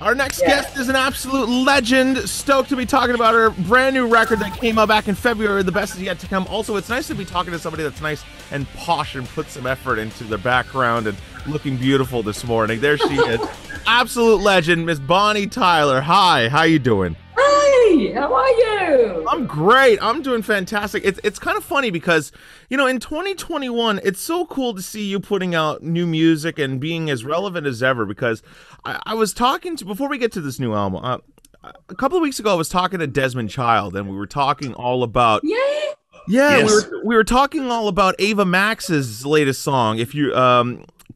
Our next guest is an absolute legend. Stoked to be talking about her brand new record that came out back in February, The Best Is Yet to Come. Also, it's nice to be talking to somebody that's nice and posh and put some effort into their background and looking beautiful this morning. There she is. Absolute legend, Miss Bonnie Tyler. Hi, how you doing? Hi, how are you? I'm great. I'm doing fantastic. It's kind of funny because, you know, in 2021, it's so cool to see you putting out new music and being as relevant as ever, because I was talking to, before we get to this new album, a couple of weeks ago, I was talking to Desmond Child, and we were talking all about... Yes. we were talking all about Ava Max's latest song, if you...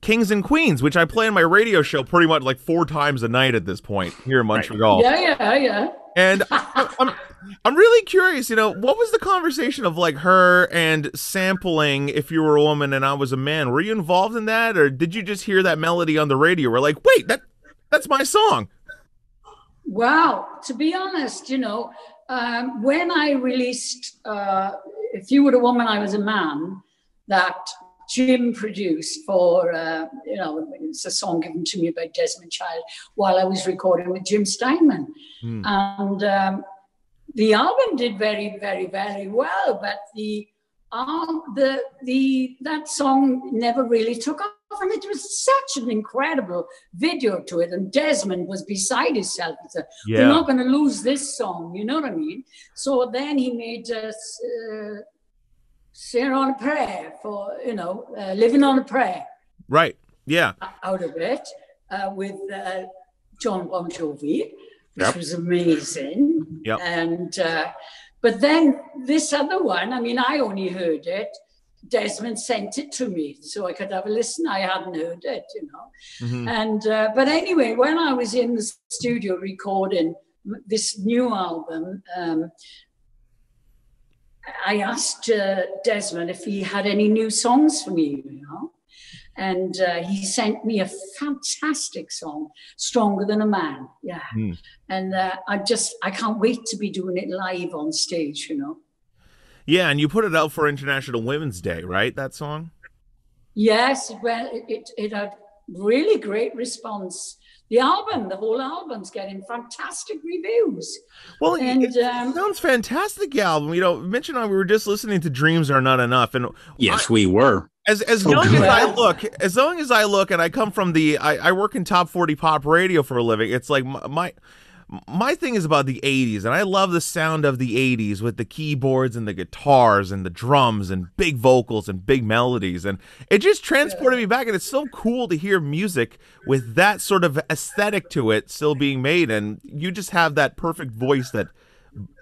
Kings and Queens, which I play on my radio show pretty much like 4 times a night at this point here in Montreal. Yeah. And I'm really curious, you know, what was the conversation of like her and sampling If You Were a Woman and I Was a Man? Were you involved in that, or did you just hear that melody on the radio? We're like, wait, that's my song. Wow. To be honest, you know, when I released If You Were a Woman, I Was a Man, that Jim produced for, you know, it's a song given to me by Desmond Child while I was recording with Jim Steinman. And the album did very, very, very well, but that song never really took off. And it was such an incredible video to it. And Desmond was beside himself. He said, we're not going to lose this song, you know what I mean? So then he made us... Sing on a Prayer for, you know, Living on a Prayer. Right, yeah. Out of it with John Bon Jovi, which was amazing. Yep. And, but then this other one, I mean, I only heard it. Desmond sent it to me so I could have a listen. I hadn't heard it, you know. And, but anyway, when I was in the studio recording this new album, I asked Desmond if he had any new songs for me, you know, and he sent me a fantastic song, Stronger Than a Man. Yeah. And I can't wait to be doing it live on stage, you know. Yeah, and you put it out for International Women's Day, right, that song? Yes, well, it had really great response. The whole album's getting fantastic reviews. Well, it sounds fantastic, the album. You know, Mitch and I, we were just listening to Dreams Are Not Enough. And yes, we were. As young as I look, and I come from I work in top 40 pop radio for a living. It's like my thing is about the 80s, and I love the sound of the 80s with the keyboards and the guitars and the drums and big vocals and big melodies, and it just transported me back. And it's so cool to hear music with that sort of aesthetic to it still being made, and you just have that perfect voice that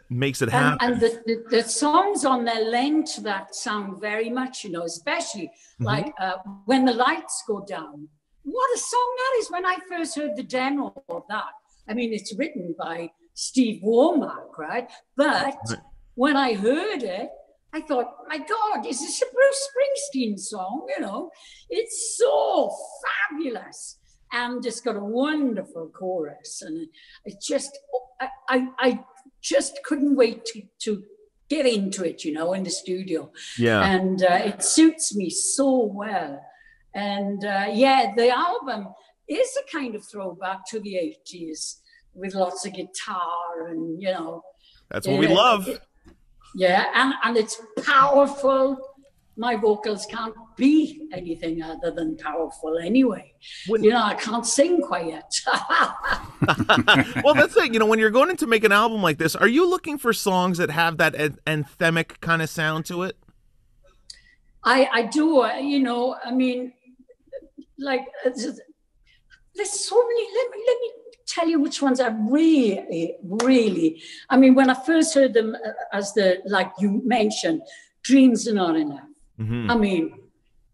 makes it happen. And the songs on their lend to that sound very much, you know, especially like When the Lights Go Down. What a song that is. When I first heard the demo of that, I mean, it's written by Steve Womack, right? But when I heard it, I thought, my God, is this a Bruce Springsteen song? You know, it's so fabulous. And it's got a wonderful chorus. And it just, I just couldn't wait to get into it, you know, in the studio. Yeah. And it suits me so well. And the album is a kind of throwback to the 80s with lots of guitar and, you know. That's what we love. And it's powerful. My vocals can't be anything other than powerful anyway. You know, I can't sing quite yet. Well, that's it. You know, when you're going in to make an album like this, are you looking for songs that have that anthemic kind of sound to it? I do, you know, I mean, like, there's so many, let me tell you which ones I really, I mean, when I first heard them as like you mentioned, Dreams Are Not Enough. I mean,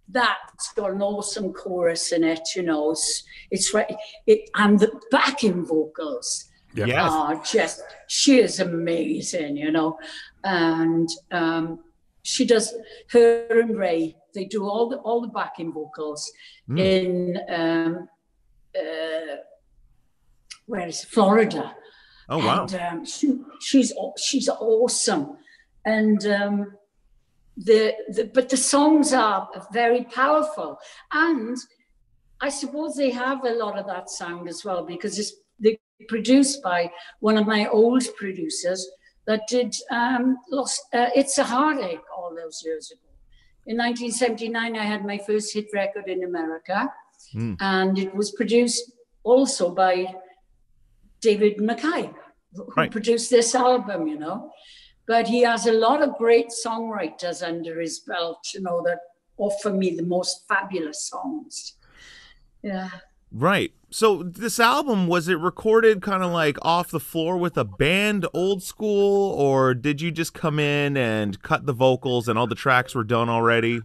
that's got an awesome chorus in it, you know, it's right, and the backing vocals are just, she is amazing, you know, and she does, her and Ray, they do all the backing vocals in where is it? Florida. Oh wow! And she's awesome, and but the songs are very powerful, and I suppose they have a lot of that sound as well because it's they produced by one of my old producers that did It's a Heartache all those years ago. In 1979, I had my first hit record in America, and it was produced also by David Mackay, who produced this album, you know. But he has a lot of great songwriters under his belt, you know, that offer me the most fabulous songs. Yeah. Right. So this album, was it recorded kind of like off the floor with a band, old school, or did you just come in and cut the vocals and all the tracks were done already?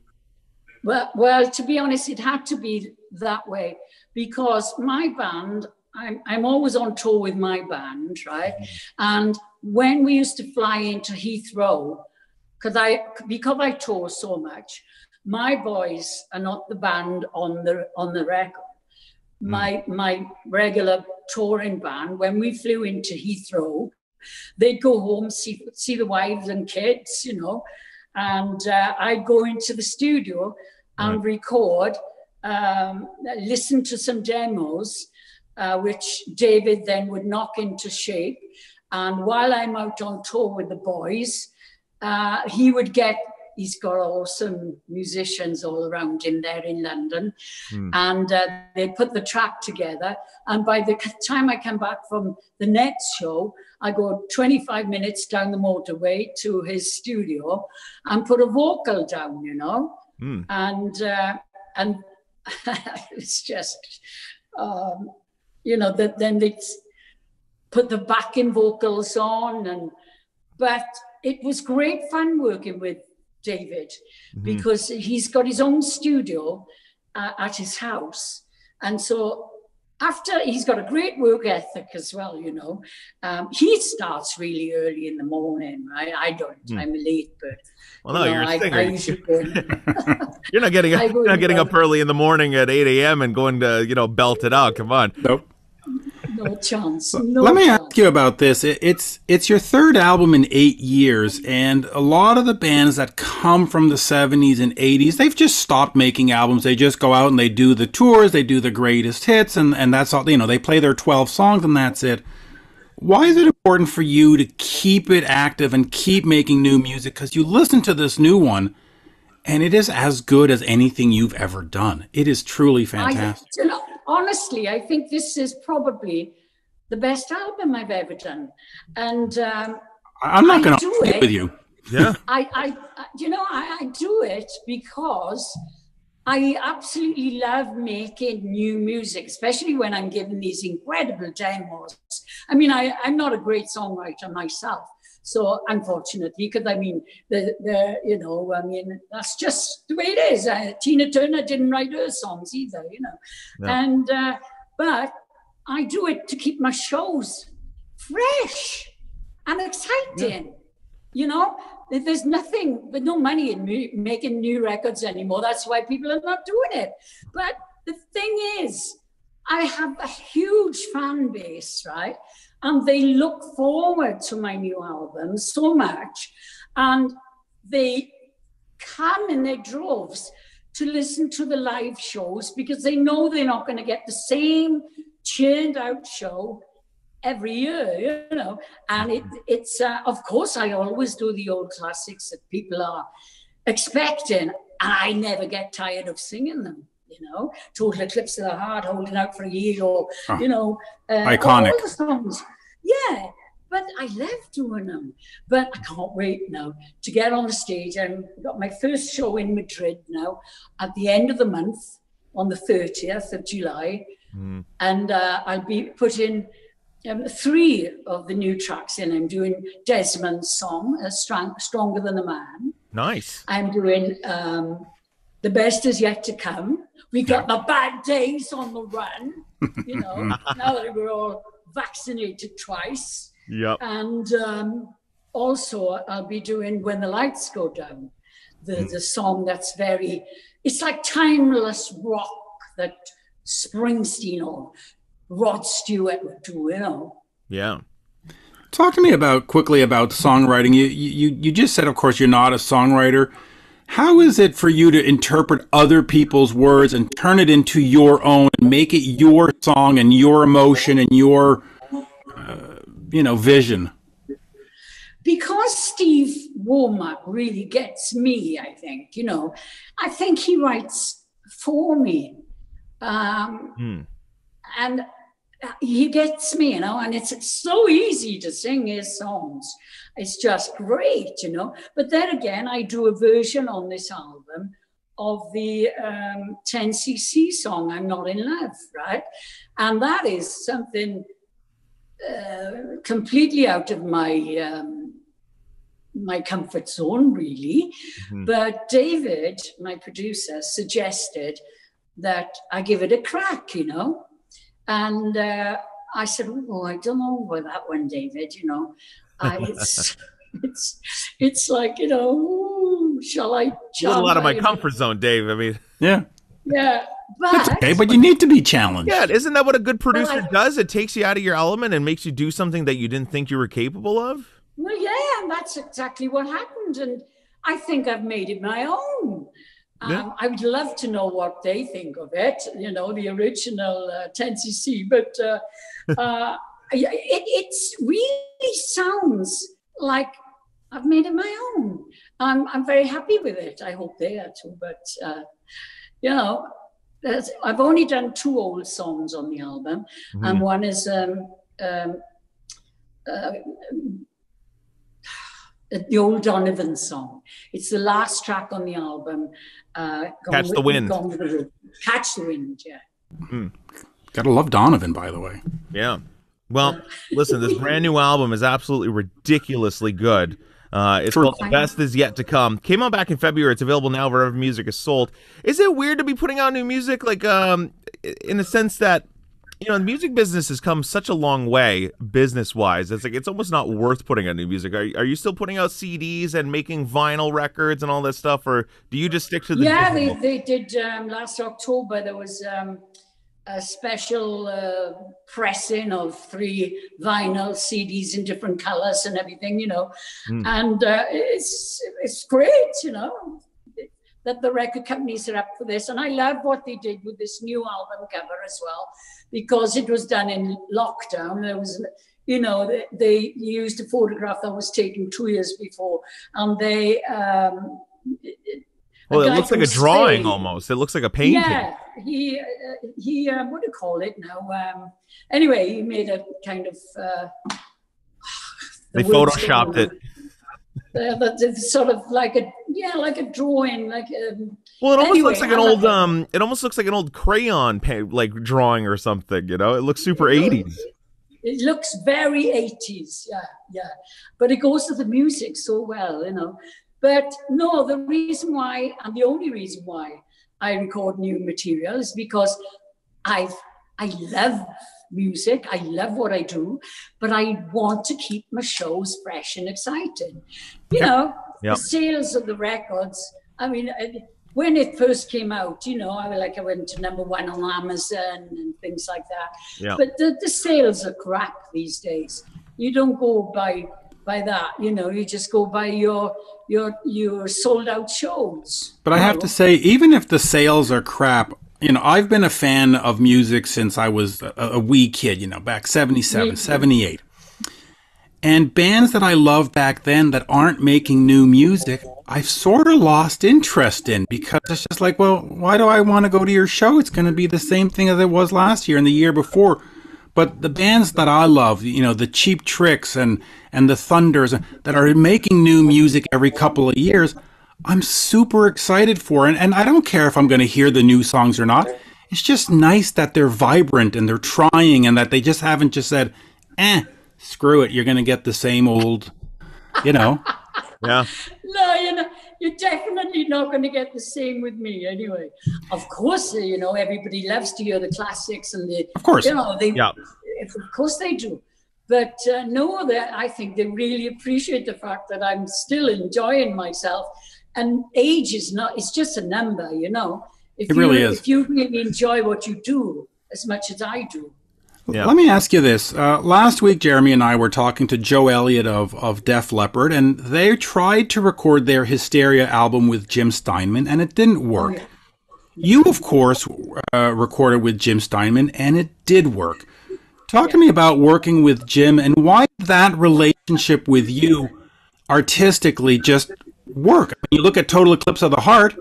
Well, to be honest, it had to be that way because my band, I'm always on tour with my band, right? And when we used to fly into Heathrow, because I tour so much, my boys are not the band on the record. My regular touring band, when we flew into Heathrow, they'd go home, see the wives and kids, you know, and I'd go into the studio and record, listen to some demos, which David then would knock into shape. And while I'm out on tour with the boys, he's got awesome musicians all around him there in London. And they put the track together. And by the time I come back from the next show, I go 25 minutes down the motorway to his studio and put a vocal down, you know. And it's just, you know, then they put the backing vocals on. But it was great fun working with David because he's got his own studio at his house. And so after, he's got a great work ethic as well, you know. He starts really early in the morning, right? I don't. I'm a late bird. Well, no, you're a singer. I usually go You're not getting up early in the morning at 8 a.m. and going to, you know, belt it out. Come on. Nope. No chance. Let me ask you about this. It's your third album in 8 years, and a lot of the bands that come from the 70s and 80s, they've just stopped making albums. They just go out and they do the tours, they do the greatest hits, and that's all. You know, they play their 12 songs and that's it. Why is it important for you to keep it active and keep making new music? Because you listen to this new one, and it is as good as anything you've ever done. It is truly fantastic. Honestly, I think this is probably the best album I've ever done. And I'm not going to argue with you. Yeah. I do it because I absolutely love making new music, especially when I'm given these incredible demos. I mean, I'm not a great songwriter myself. So unfortunately, because I mean, that's just the way it is. Tina Turner didn't write her songs either, you know. No. And but I do it to keep my shows fresh and exciting. Yeah. You know, there's no money in making new records anymore. That's why people are not doing it. But the thing is, I have a huge fan base, right? And they look forward to my new album so much. And they come in their droves to listen to the live shows because they know they're not going to get the same churned out show every year, you know. And it's of course, I always do the old classics that people are expecting. And I never get tired of singing them. You know, Total Eclipse of the Heart, Holding Out for a Year, or, you know, iconic. All the songs. Yeah, but I love doing them. But I can't wait now to get on the stage. I've got my first show in Madrid now at the end of the month on the 30th of July. And I'll be putting 3 of the new tracks in. I'm doing Desmond's song, Stronger Than a Man. Nice. I'm doing The Best Is Yet to Come. We got the Bad Days on the Run, you know, now that we're all vaccinated twice. Yep. And also I'll be doing When the Lights Go Down, the song that's it's like timeless rock that Springsteen or Rod Stewart would do, you know. Yeah. Talk to me quickly about songwriting. You just said, of course, you're not a songwriter. How is it for you to interpret other people's words and turn it into your own and make it your song and your emotion and your, vision? Because Steve Womack really gets me, I think, I think he writes for me. And he gets me, and it's so easy to sing his songs. It's just great, But then again, I do a version on this album of the 10cc song, I'm Not in Love, right? And that is something completely out of my my comfort zone, really. But David, my producer, suggested that I give it a crack, And I said, "Oh, I don't know about that one, David. It's like, shall I? A little out of my comfort zone, Dave. I mean, yeah, but okay. But you need to be challenged. Yeah, isn't that what a good producer does? It takes you out of your element and makes you do something that you didn't think you were capable of. Well, yeah, and that's exactly what happened, and I think I've made it my own. I would love to know what they think of it, the original 10cc, but it really sounds like I've made it my own. I'm very happy with it. I hope they are too, but, I've only done 2 old songs on the album, and one is the old Donovan song. It's the last track on the album. Catch the Wind. Catch the Wind, yeah. Gotta love Donovan, by the way. Yeah. Well, listen, this brand new album is absolutely ridiculously good. It's called The Best Is Yet to Come. Came out back in February. It's available now wherever music is sold. Is it weird to be putting out new music? Like, in the sense that, the music business has come such a long way business-wise. It's like it's almost not worth putting out new music. Are you still putting out CDs and making vinyl records and all that stuff, or do you just stick to the? Yeah, they did last October. There was a special pressing of 3 vinyl CDs in different colors and everything, and it's great, that the record companies are up for this. And I love what they did with this new album cover as well, because it was done in lockdown. There was, they used a photograph that was taken 2 years before, and they... well, it looks like a drawing almost. It looks like a painting. Yeah, he what do you call it now? Anyway, he made a kind of... they photoshopped it. It's sort of like a drawing, like well, it almost looks like an old it almost looks like an old crayon like drawing or something. It looks super 80s. It looks very 80s, yeah. But it goes to the music so well, But no, the reason why, and the only reason why I record new material is because I love music. I love what I do, but I want to keep my shows fresh and exciting. The sales of the records. I mean, when it first came out, I went to #1 on Amazon and things like that. Yeah. But the sales are crap these days. You don't go by that, you just go by your sold out shows. But I have to say, even if the sales are crap, I've been a fan of music since I was a wee kid, back 77, 78. And bands that I loved back then that aren't making new music, I've sort of lost interest in, because it's just like, well, why do I want to go to your show? It's going to be the same thing as it was last year and the year before. But the bands that I love, the Cheap Tricks and the Thunders that are making new music every couple of years, I'm super excited for. And I don't care if I'm going to hear the new songs or not. It's just nice that they're vibrant and they're trying, and that they just haven't just said, screw it, you're going to get the same old, Yeah. No, you're definitely not going to get the same with me anyway. Of course, everybody loves to hear the classics and of course, of course they do. But I think they really appreciate the fact that I'm still enjoying myself. And age it's just a number, If it really is. If you really enjoy what you do as much as I do. Yeah. Let me ask you this. Last week, Jeremy and I were talking to Joe Elliott of Def Leppard, and they tried to record their Hysteria album with Jim Steinman, and it didn't work. yeah. You, of course, recorded with Jim Steinman, and it did work. Talk to me about working with Jim and why that relationship with you artistically just work. I mean, you look at Total Eclipse of the Heart,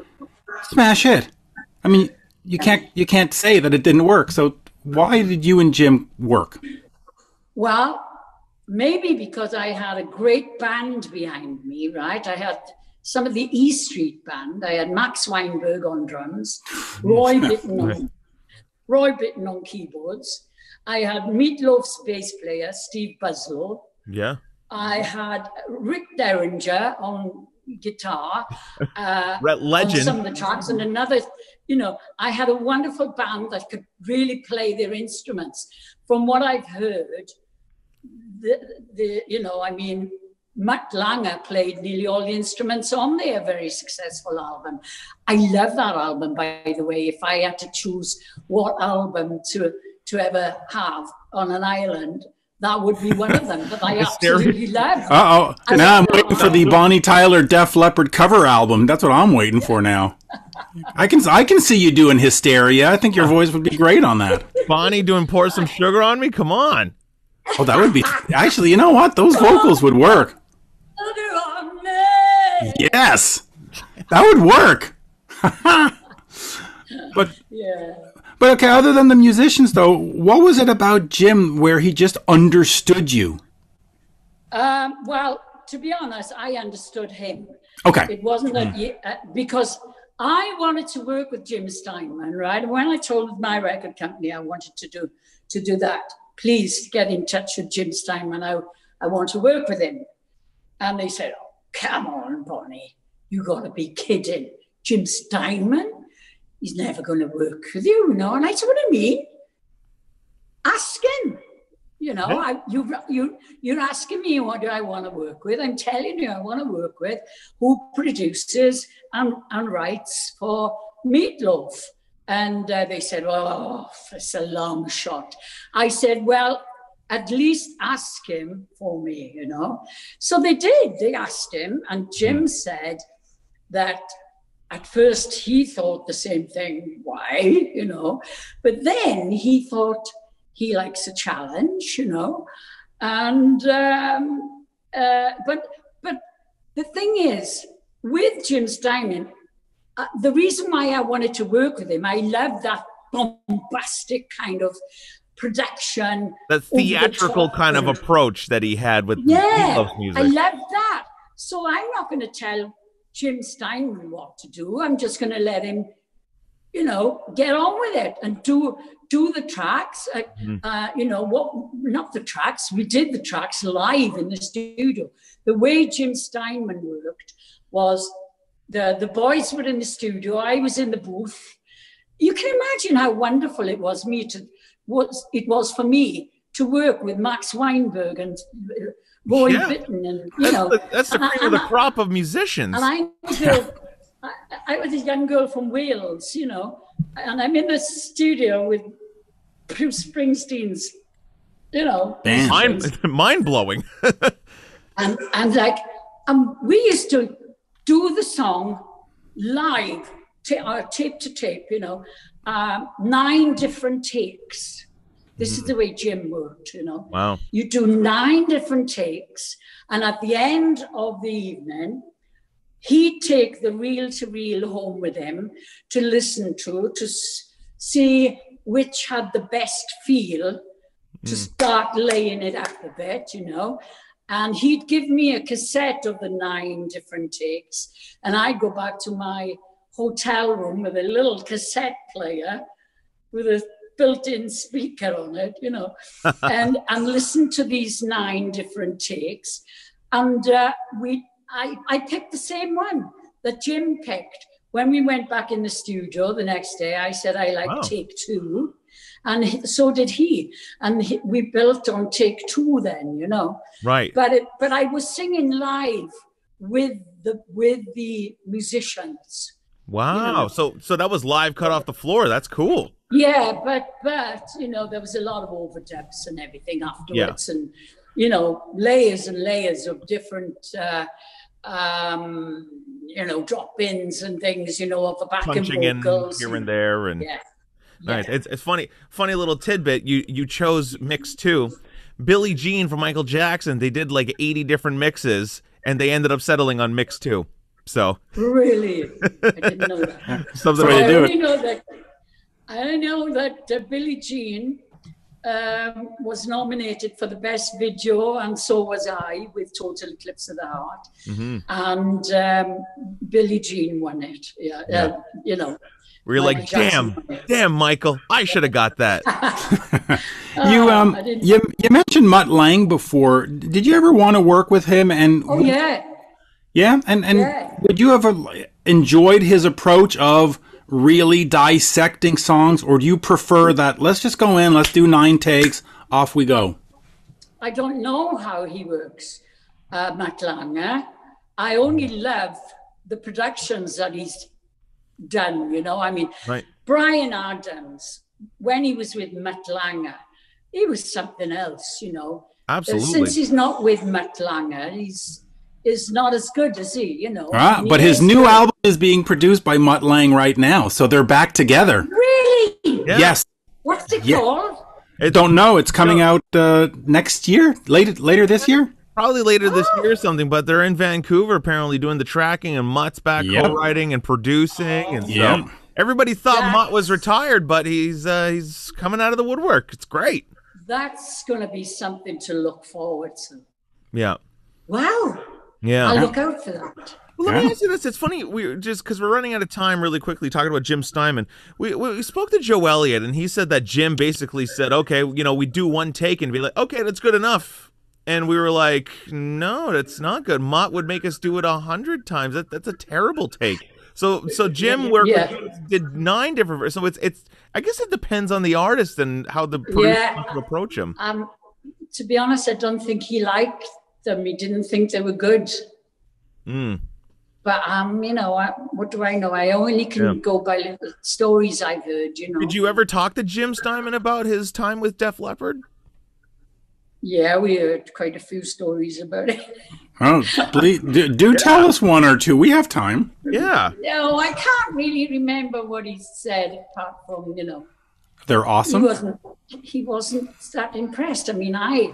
smash hit. I mean, you can't say that it didn't work. So why did you and Jim work? Well, maybe because I had a great band behind me, right? I had some of the E Street band. I had Max Weinberg on drums, Roy Bittan on keyboards. I had Meatloaf's bass player, Steve Buslow. Yeah. I had Rick Derringer on guitar, Legend. on some of the tracks, and another, I had a wonderful band that could really play their instruments. From what I've heard, Matt Langer played nearly all the instruments on their very successful album. I love that album, by the way. If I had to choose what album to ever have on an island, that would be one of them that I absolutely love. Uh-oh. Now I'm waiting for the Bonnie Tyler Def Leppard cover album. That's what I'm waiting for now. I can see you doing Hysteria. I think your voice would be great on that. Bonnie doing Pour Some Sugar on Me? Come on. Oh, that would be... Actually, you know what? Those vocals would work. Yes. That would work. But... yeah. But okay, other than the musicians, though, what was it about Jim where he just understood you? Well, to be honest, I understood him. Okay. It wasn't that because I wanted to work with Jim Steinman, right? And when I told my record company I wanted to do that, please get in touch with Jim Steinman. I want to work with him. And they said, oh, come on, Bonnie, you got to be kidding. Jim Steinman? He's never going to work with you, And I said, what do you mean? Ask him. You're asking me what do I want to work with. I'm telling you, I want to work with who produces and writes for Meatloaf. And they said, oh, it's a long shot. I said, well, at least ask him for me, So they did. They asked him. And Jim said that at first, he thought the same thing. Why, But then he thought he likes a challenge, And but the thing is, with Jim Steinman, the reason why I wanted to work with him, I love that bombastic kind of production, that theatrical kind of approach that he had with music. I love that. So I'm not going to tell Jim Steinman what to do. I'm just going to let him, get on with it and do the tracks. Not the tracks. We did the tracks live in the studio. The way Jim Steinman worked was the boys were in the studio. I was in the booth. You can imagine how wonderful it was for me to work with Max Weinberg and Roy Bittan, and that's the cream of the crop of musicians. And I was a young girl from Wales, and I'm in the studio with Bruce Springsteen's, mind blowing. and we used to do the song live, tape to tape, 9 different takes. This is the way Jim worked, Wow. You do 9 different takes, and at the end of the evening, he'd take the reel-to-reel home with him to listen to see which had the best feel to start laying it up a bit, And he'd give me a cassette of the 9 different takes, and I'd go back to my hotel room with a little cassette player with a built-in speaker on it, and listen to these 9 different takes. And I picked the same one that Jim picked. When we went back in the studio the next day, I said, I like take 2. And so did he. And we built on take 2 then, Right. But I was singing live with the musicians. Wow. So that was live cut off the floor. That's cool. Yeah, but there was a lot of overdubs and everything afterwards, and layers and layers of different drop-ins and things, of the back Punching and vocals in here and there, and yeah. Nice. It's funny little tidbit. You chose mix 2. Billie Jean from Michael Jackson. They did like 80 different mixes, and they ended up settling on mix 2. So really, I didn't know that. Something way to do it. I know that Billie Jean was nominated for the best video, and so was I with Total Eclipse of the Heart. Mm-hmm. And Billie Jean won it. Yeah. We were like, damn, Michael, I should have got that. You mentioned Mutt Lange before. Did you ever want to work with him? And yeah, and would you ever enjoyed his approach of really dissecting songs, or do you prefer that let's just go in, let's do 9 takes, off we go? I don't know how he works, Mutt Lange. I only love the productions that he's done, Right. Bryan Adams, when he was with Mutt Lange, he was something else, Absolutely. Since he's not with Mutt Lange, is not as good as he, But his new album is being produced by Mutt Lange right now, so they're back together. Really? Yeah. Yes. What's it called? I don't know. It's coming out next year, later this year. Probably later this year or something, but they're in Vancouver apparently doing the tracking, and Mutt's back co-writing and producing, and so everybody thought Mutt was retired, but he's coming out of the woodwork. It's great. That's going to be something to look forward to. Yeah. Wow. Yeah. I'll look out for that. Well, let me ask you this. It's funny, we just because we're running out of time really quickly talking about Jim Steinman. We spoke to Joe Elliott, and he said that Jim basically said, okay, we do 1 take and be like, okay, that's good enough. And we were like, no, that's not good. Mutt would make us do it 100 times. That's a terrible take. So Jim did 9 different. So it's. I guess it depends on the artist and how the producer wants to approach him. To be honest, I don't think he liked them. He didn't think they were good. But what do I know? I only can go by little stories I've heard. Did you ever talk to Jim Steinman about his time with Def Leppard? Yeah, we heard quite a few stories about it. Oh, please, do tell us 1 or 2. We have time. Yeah. No, I can't really remember what he said, apart from, They're awesome. He wasn't that impressed. I mean, I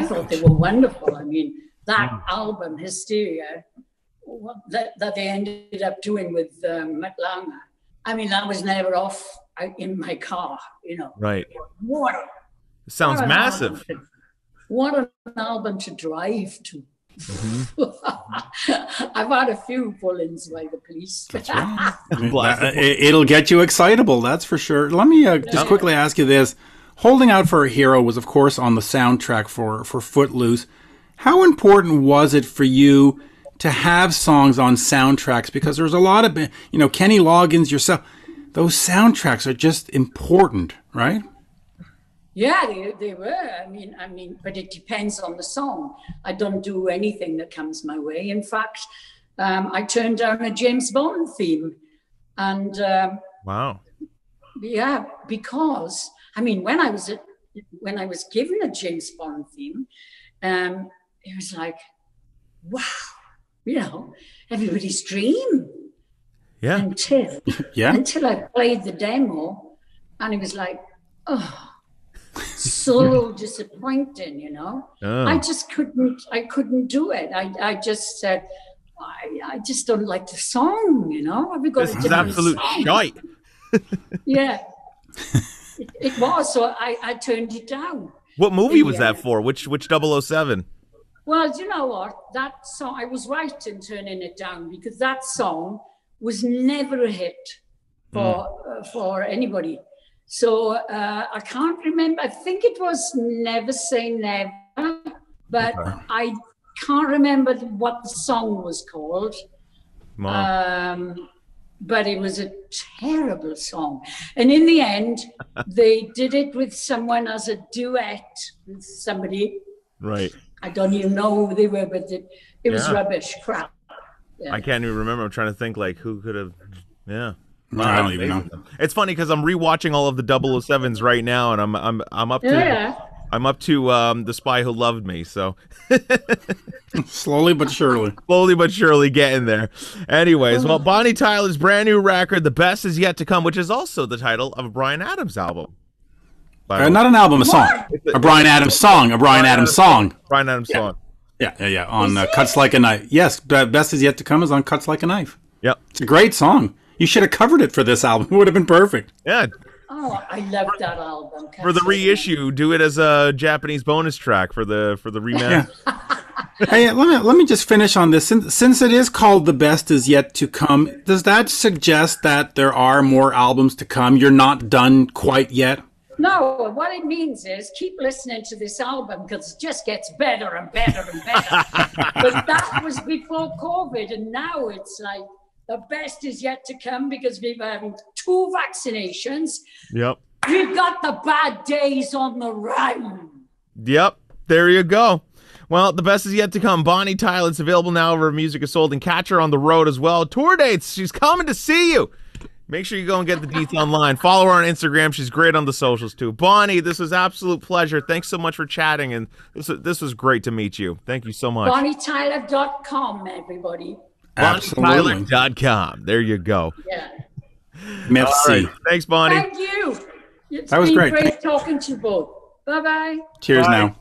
thought they were wonderful. I mean, that album, Hysteria, that they ended up doing with Mutt Lange, I mean, that was never off in my car, Right. What sounds massive. What an album to drive to. I've had a few pull-ins by the police. That's right. It'll get you excitable, that's for sure. Let me just quickly ask you this. Holding Out for a Hero was, of course, on the soundtrack for Footloose. How important was it for you to have songs on soundtracks? Because there's a lot of, Kenny Loggins, yourself, those soundtracks are just important, right? Yeah, they were. I mean, but it depends on the song. I don't do anything that comes my way. In fact, I turned down a James Bond theme, and wow. Yeah, because when I was given a James Bond theme, it was like, wow, everybody's dream. Yeah. Until I played the demo, and it was like, oh. So disappointing, I just couldn't do it. I just said, I just don't like the song, Have we got this is absolute shite. Yeah, it was. So I turned it down. What movie was that for? Which 007? Well, do you know what? That song, I was right in turning it down, because that song was never a hit for anybody. So I can't remember. I think it was Never Say Never, but I can't remember what the song was called. But it was a terrible song. And in the end, they did it with someone as a duet with somebody. Right. I don't even know who they were, but it was rubbish, crap. Yeah. I can't even remember. I'm trying to think who could have Yeah. I don't even know. It's funny because I'm rewatching all of the 007s right now, and I'm up to I'm up to The Spy Who Loved Me. So Slowly but surely. Slowly but surely getting there. Anyways, well, Bonnie Tyler's brand new record, The Best Is Yet to Come, which is also the title of a Bryan Adams album. Not an album, a song. A Bryan Adams song. A Bryan Adams song. Bryan Adams song. Yeah. On Cuts Like a Knife. Yes, The Best Is Yet to Come is on Cuts Like a Knife. Yep. It's a great song. You should have covered it for this album. It would have been perfect. Yeah. Oh, I love that album. For the reissue, do it as a Japanese bonus track for the remaster. Yeah. Hey, let me just finish on this. Since it is called The Best Is Yet to Come, does that suggest that there are more albums to come? You're not done quite yet? No, what it means is keep listening to this album because it just gets better and better and better. But that was before COVID, and now it's like the best is yet to come because we've had 2 vaccinations. Yep. We've got the bad days on the run. Yep. There you go. Well, the best is yet to come. Bonnie Tyler, it's available now wherever music is sold, and catch her on the road as well. Tour dates. She's coming to see you. Make sure you go and get the deets online. Follow her on Instagram. She's great on the socials, too. Bonnie, this was absolute pleasure. Thanks so much for chatting, and this was great to meet you. Thank you so much. BonnieTyler.com, everybody. Absolutely. BonnieTyler.com. There you go. Yeah. Merci. Right. Thanks, Bonnie. Thank you. That was great. Great talking to you both. Bye-bye. Cheers Bye. now.